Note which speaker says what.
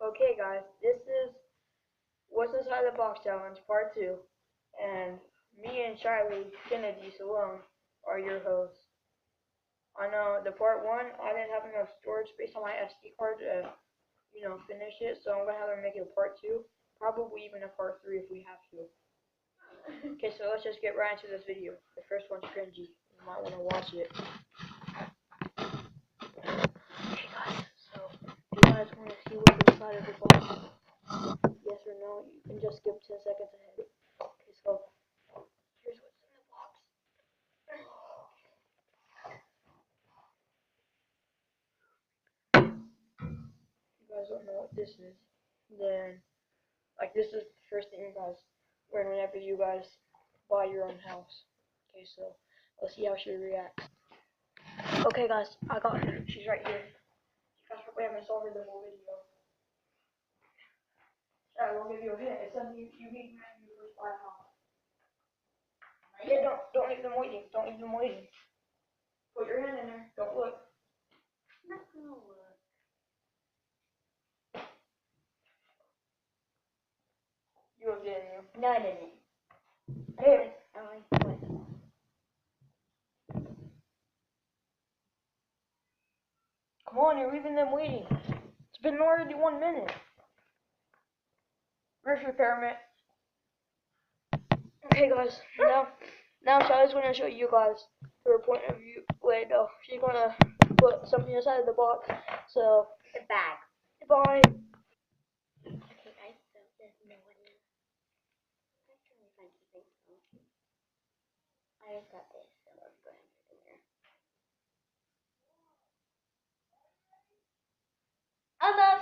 Speaker 1: Okay, guys, this is What's Inside the Box Challenge Part 2, and me and Charlie Kennedy Salone are your hosts. On the Part 1, I didn't have enough storage space on my SD card to, finish it, so I'm going to have to make it a Part 2, probably even a Part 3 if we have to. Okay, so let's just get right into this video. The first one's cringy. You might want to watch it. Okay, guys, so if you guys want to see what's inside of the box, yes or no, you can just skip 10 seconds ahead. Okay, so here's what's in the box. If you guys don't know what this is, then this is the first thing you guys learn whenever you guys buy your own house. Okay, so let's see how she reacts. Okay, guys, I got her. She's right here. You guys probably haven't saw her the whole video. I will give you a hint. It's something you need when you first buy a house. Yeah, don't leave them waiting. Don't leave them waiting. Put your hand in there. Don't look.
Speaker 2: I'm not gonna look.
Speaker 1: You didn't you?
Speaker 2: No, I didn't.
Speaker 1: Hey.
Speaker 2: What?
Speaker 1: Come on, you're leaving them waiting. It's been already 1 minute. Where's your permit? Okay, guys. Now Charlie's gonna show you guys her point of view. Wait, no, she's gonna put something inside of the box. So,
Speaker 2: The bag.
Speaker 1: goodbye.
Speaker 2: Okay, I still there's no one in. I'm trying to find something. I just got this, so let's go ahead and put it in there. I love